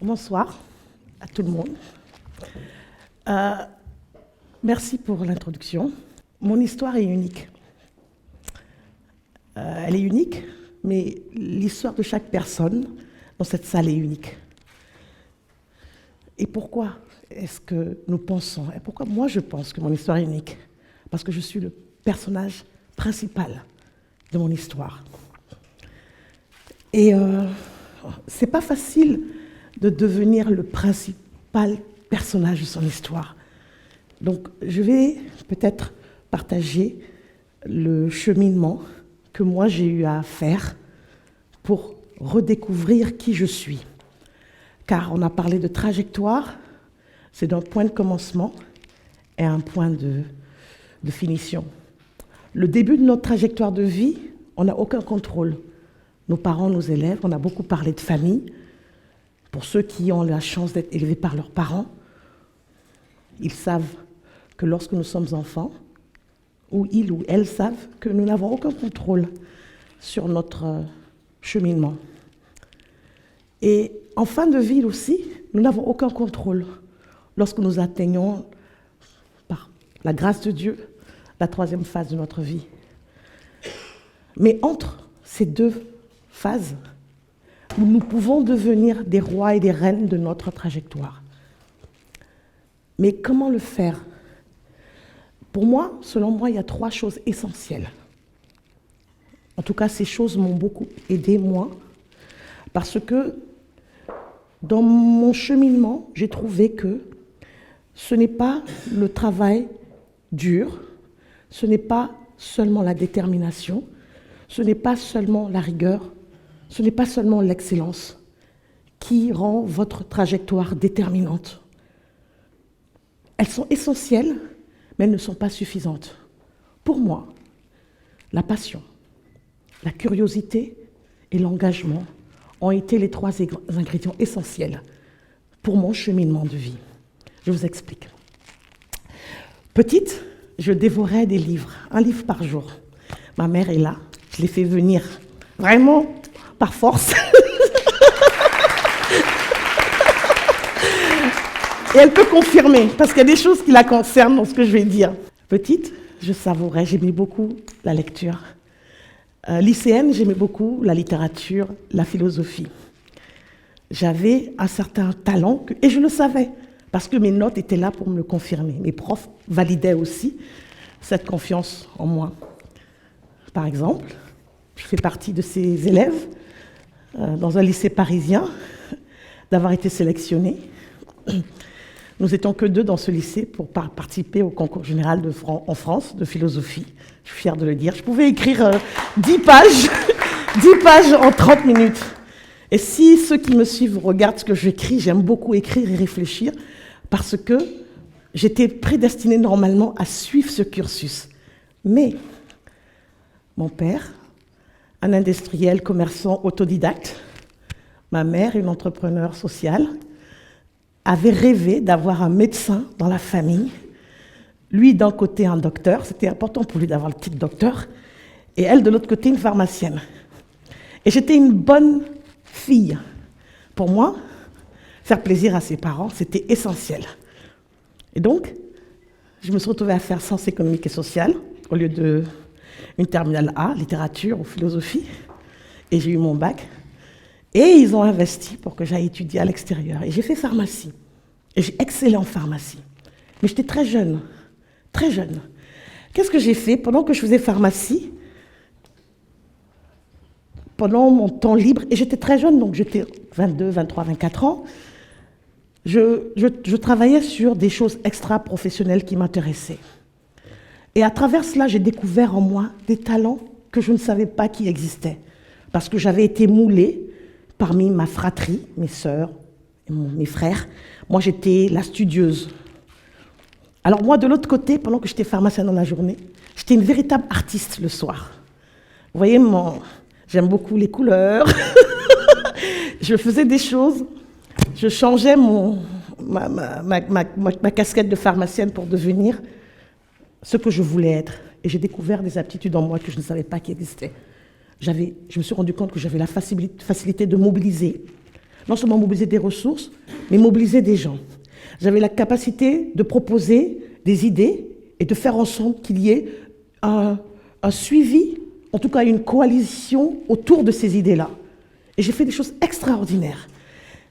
Bonsoir à tout le monde. Merci pour l'introduction. Mon histoire est unique. Elle est unique, mais l'histoire de chaque personne dans cette salle est unique. Et pourquoi est-ce que nous pensons, et pourquoi moi je pense que mon histoire est unique? Parce que je suis le personnage principal de mon histoire. Et c'est pas facile de devenir le principal personnage de son histoire. Donc je vais peut-être partager le cheminement que moi j'ai eu à faire pour redécouvrir qui je suis. Car on a parlé de trajectoire, c'est d'un point de commencement et un point de finition. Le début de notre trajectoire de vie, on n'a aucun contrôle. Nos parents, nos élèves, on a beaucoup parlé de famille. Pour ceux qui ont la chance d'être élevés par leurs parents, ils savent que lorsque nous sommes enfants, ou ils ou elles savent que nous n'avons aucun contrôle sur notre cheminement. Et en fin de vie aussi, nous n'avons aucun contrôle lorsque nous atteignons, par la grâce de Dieu, la troisième phase de notre vie. Mais entre ces deux phases, nous pouvons devenir des rois et des reines de notre trajectoire. Mais comment le faire? Pour moi, selon moi, il y a 3 choses essentielles. En tout cas, ces choses m'ont beaucoup aidé, moi, parce que dans mon cheminement, j'ai trouvé que ce n'est pas le travail dur, ce n'est pas seulement la détermination, ce n'est pas seulement la rigueur, ce n'est pas seulement l'excellence qui rend votre trajectoire déterminante. Elles sont essentielles, mais elles ne sont pas suffisantes. Pour moi, la passion, la curiosité et l'engagement ont été les 3 ingrédients essentiels pour mon cheminement de vie. Je vous explique. Petite, je dévorais des livres, un livre par jour. Ma mère est là, je l'ai fait venir vraiment par force. Et elle peut confirmer, parce qu'il y a des choses qui la concernent dans ce que je vais dire. Petite, je savourais, j'aimais beaucoup la lecture. Lycéenne, j'aimais beaucoup la littérature, la philosophie. J'avais un certain talent, et je le savais, parce que mes notes étaient là pour me le confirmer. Mes profs validaient aussi cette confiance en moi. Par exemple, je fais partie de ces élèves dans un lycée parisien, d'avoir été sélectionnée. Nous étions que 2 dans ce lycée pour participer au concours général en France de philosophie. Je suis fière de le dire. Je pouvais écrire 10 pages, 10 pages en 30 minutes. Et si ceux qui me suivent regardent ce que j'écris, j'aime beaucoup écrire et réfléchir parce que j'étais prédestinée normalement à suivre ce cursus. Mais mon père, un industriel commerçant autodidacte, ma mère, une entrepreneure sociale, avait rêvé d'avoir un médecin dans la famille. Lui, d'un côté, un docteur, c'était important pour lui d'avoir le titre docteur, et elle, de l'autre côté, une pharmacienne. Et j'étais une bonne fille. Pour moi, faire plaisir à ses parents, c'était essentiel. Et donc, je me suis retrouvée à faire sciences économiques et sociales, au lieu d'une terminale A, littérature ou philosophie, et j'ai eu mon bac. Et ils ont investi pour que j'aille étudier à l'extérieur. Et j'ai fait pharmacie. Et j'ai excellé en pharmacie. Mais j'étais très jeune. Très jeune. Qu'est-ce que j'ai fait pendant que je faisais pharmacie? Pendant mon temps libre, et j'étais très jeune, donc j'étais 22, 23, 24 ans, je travaillais sur des choses extra-professionnelles qui m'intéressaient. Et à travers cela, j'ai découvert en moi des talents que je ne savais pas qui existaient. Parce que j'avais été moulée parmi ma fratrie, mes sœurs, et mes frères. Moi, j'étais la studieuse. Alors moi, de l'autre côté, pendant que j'étais pharmacienne dans la journée, j'étais une véritable artiste le soir. Vous voyez, j'aime beaucoup les couleurs. Je faisais des choses. Je changeais ma casquette de pharmacienne pour devenir ce que je voulais être. Et j'ai découvert des aptitudes en moi que je ne savais pas qui existaient. Je me suis rendu compte que j'avais la facilité de mobiliser Non seulement mobiliser des ressources, mais mobiliser des gens. J'avais la capacité de proposer des idées et de faire en sorte qu'il y ait un suivi, en tout cas une coalition autour de ces idées-là. Et j'ai fait des choses extraordinaires.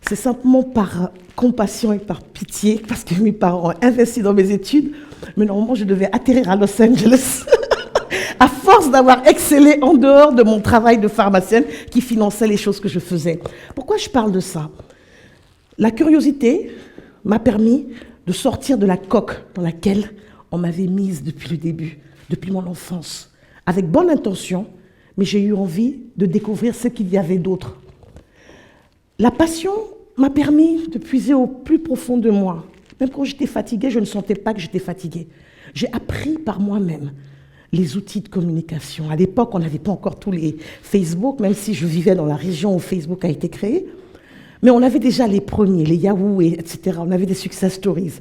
C'est simplement par compassion et par pitié, parce que mes parents ont investi dans mes études, mais normalement je devais atterrir à Los Angeles, à force d'avoir excellé en dehors de mon travail de pharmacienne qui finançait les choses que je faisais. Pourquoi je parle de ça? La curiosité m'a permis de sortir de la coque dans laquelle on m'avait mise depuis le début, depuis mon enfance, avec bonne intention, mais j'ai eu envie de découvrir ce qu'il y avait d'autre. La passion m'a permis de puiser au plus profond de moi. Même quand j'étais fatiguée, je ne sentais pas que j'étais fatiguée. J'ai appris par moi-même les outils de communication. À l'époque, on n'avait pas encore tous les Facebook, même si je vivais dans la région où Facebook a été créé. Mais on avait déjà les premiers, les Yahoo, etc. On avait des success stories.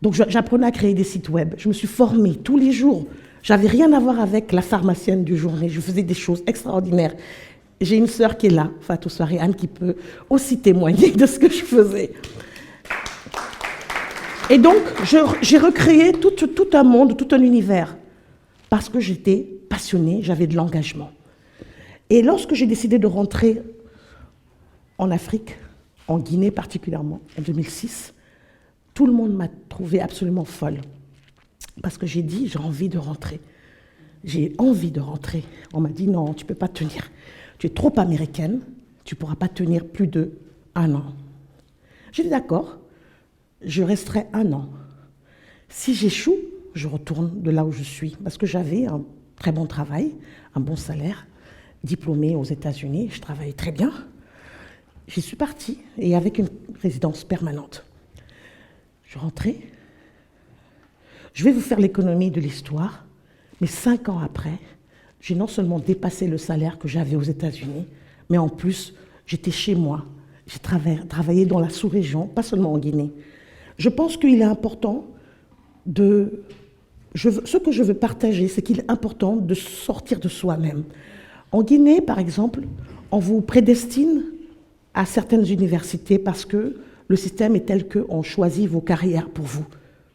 Donc j'apprenais à créer des sites web. Je me suis formée tous les jours. J'avais rien à voir avec la pharmacienne du journée. Je faisais des choses extraordinaires. J'ai une sœur qui est là, Fatou Soare-Anne, qui peut aussi témoigner de ce que je faisais. Et donc, j'ai recréé tout un monde, tout un univers, parce que j'étais passionnée, j'avais de l'engagement. Et lorsque j'ai décidé de rentrer en Afrique, en Guinée particulièrement, en 2006, tout le monde m'a trouvée absolument folle. Parce que j'ai dit, j'ai envie de rentrer. J'ai envie de rentrer. On m'a dit, non, tu ne peux pas tenir. Tu es trop américaine, tu ne pourras pas tenir plus d'1 an. J'ai dit, d'accord, je resterai 1 an. Si j'échoue, je retourne de là où je suis. Parce que j'avais un très bon travail, un bon salaire, diplômée aux États-Unis, je travaillais très bien. J'y suis partie, et avec une résidence permanente. Je rentrais. Je vais vous faire l'économie de l'histoire, mais 5 ans après, j'ai non seulement dépassé le salaire que j'avais aux États-Unis, mais en plus, j'étais chez moi. J'ai travaillé dans la sous-région, pas seulement en Guinée. Je pense qu'il est important ce que je veux partager, c'est qu'il est important de sortir de soi-même. En Guinée, par exemple, on vous prédestine à certaines universités parce que le système est tel qu'on choisit vos carrières pour vous.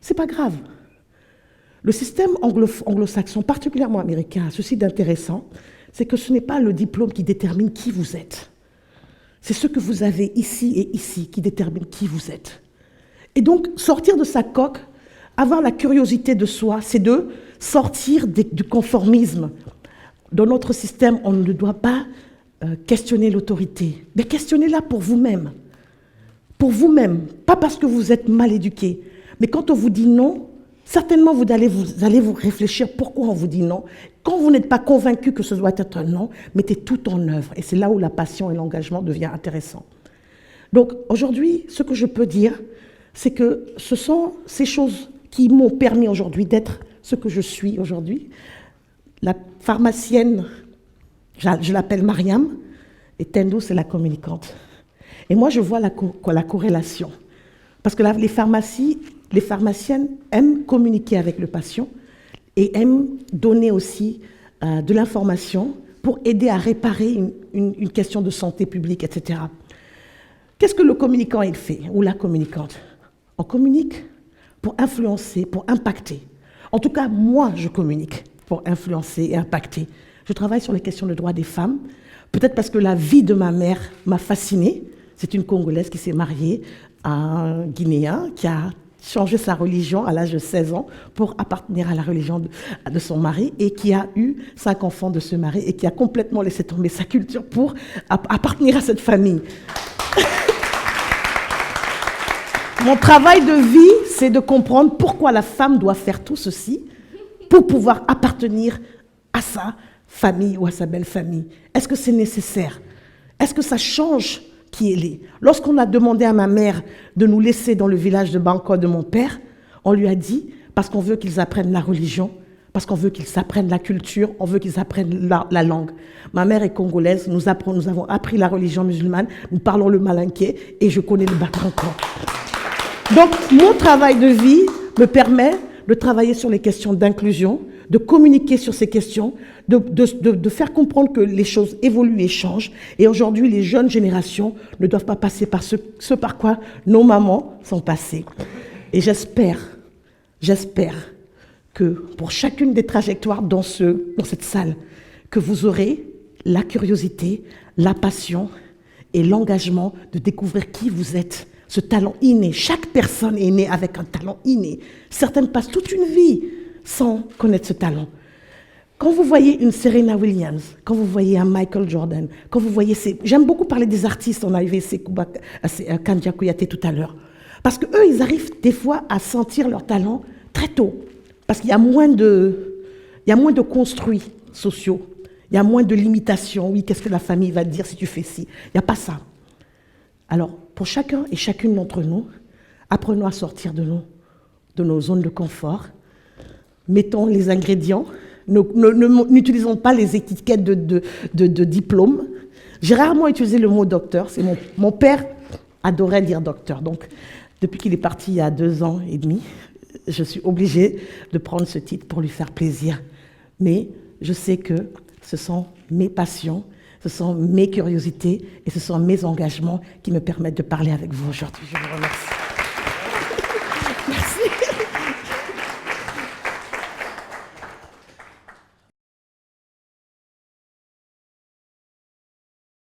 C'est pas grave. Le système anglo-saxon, particulièrement américain, a ceci d'intéressant, c'est que ce n'est pas le diplôme qui détermine qui vous êtes. C'est ce que vous avez ici et ici qui détermine qui vous êtes. Et donc, sortir de sa coque, avoir la curiosité de soi, c'est de sortir du conformisme. Dans notre système, on ne doit pas questionner l'autorité, mais questionnez-la pour vous-même. Pour vous-même, pas parce que vous êtes mal éduqué. Mais quand on vous dit non, certainement vous allez vous réfléchir pourquoi on vous dit non. Quand vous n'êtes pas convaincu que ce doit être un non, mettez tout en œuvre. Et c'est là où la passion et l'engagement deviennent intéressants. Donc aujourd'hui, ce que je peux dire, c'est que ce sont ces choses qui m'ont permis aujourd'hui d'être ce que je suis aujourd'hui. La pharmacienne, je l'appelle Mariam, et Tendo, c'est la communicante. Et moi, je vois la corrélation. Parce que les pharmaciennes aiment communiquer avec le patient et aiment donner aussi de l'information pour aider à réparer une question de santé publique, etc. Qu'est-ce que le communicant il fait, ou la communicante? On communique pour influencer, pour impacter. En tout cas, moi, je communique pour influencer et impacter. Je travaille sur les questions de droits des femmes, peut-être parce que la vie de ma mère m'a fascinée. C'est une Congolaise qui s'est mariée à un Guinéen qui a changé sa religion à l'âge de 16 ans pour appartenir à la religion de son mari et qui a eu 5 enfants de ce mari et qui a complètement laissé tomber sa culture pour appartenir à cette famille. Mon travail de vie, c'est de comprendre pourquoi la femme doit faire tout ceci pour pouvoir appartenir à sa famille ou à sa belle famille. Est-ce que c'est nécessaire? Est-ce que ça change qui elle est? Lorsqu'on a demandé à ma mère de nous laisser dans le village de Banco de mon père, on lui a dit, parce qu'on veut qu'ils apprennent la religion, parce qu'on veut qu'ils apprennent la culture, on veut qu'ils apprennent la langue. Ma mère est congolaise, nous avons appris la religion musulmane, nous parlons le malinké et je connais le Batanko. Donc, mon travail de vie me permet de travailler sur les questions d'inclusion, de communiquer sur ces questions, de faire comprendre que les choses évoluent et changent. Et aujourd'hui, les jeunes générations ne doivent pas passer par ce par quoi nos mamans sont passées. Et j'espère que pour chacune des trajectoires dans cette salle, que vous aurez la curiosité, la passion et l'engagement de découvrir qui vous êtes, ce talent inné. Chaque personne est née avec un talent inné. Certaines passent toute une vie sans connaître ce talent. Quand vous voyez une Serena Williams, quand vous voyez un Michael Jordan, quand vous voyez j'aime beaucoup parler des artistes, on a eu Kandia Kouyaté tout à l'heure, parce qu'eux, ils arrivent des fois à sentir leur talent très tôt, parce qu'il y a moins de construits sociaux, il y a moins de limitations. Oui, qu'est-ce que la famille va te dire si tu fais ci? Il n'y a pas ça. Alors, pour chacun et chacune d'entre nous, apprenons à sortir de nos zones de confort, mettons les ingrédients, n'utilisons pas les étiquettes de diplôme. J'ai rarement utilisé le mot docteur, c'est mon père adorait dire docteur, donc depuis qu'il est parti il y a 2 ans et demi, je suis obligée de prendre ce titre pour lui faire plaisir. Mais je sais que ce sont mes passions, ce sont mes curiosités et ce sont mes engagements qui me permettent de parler avec vous aujourd'hui. Je vous remercie.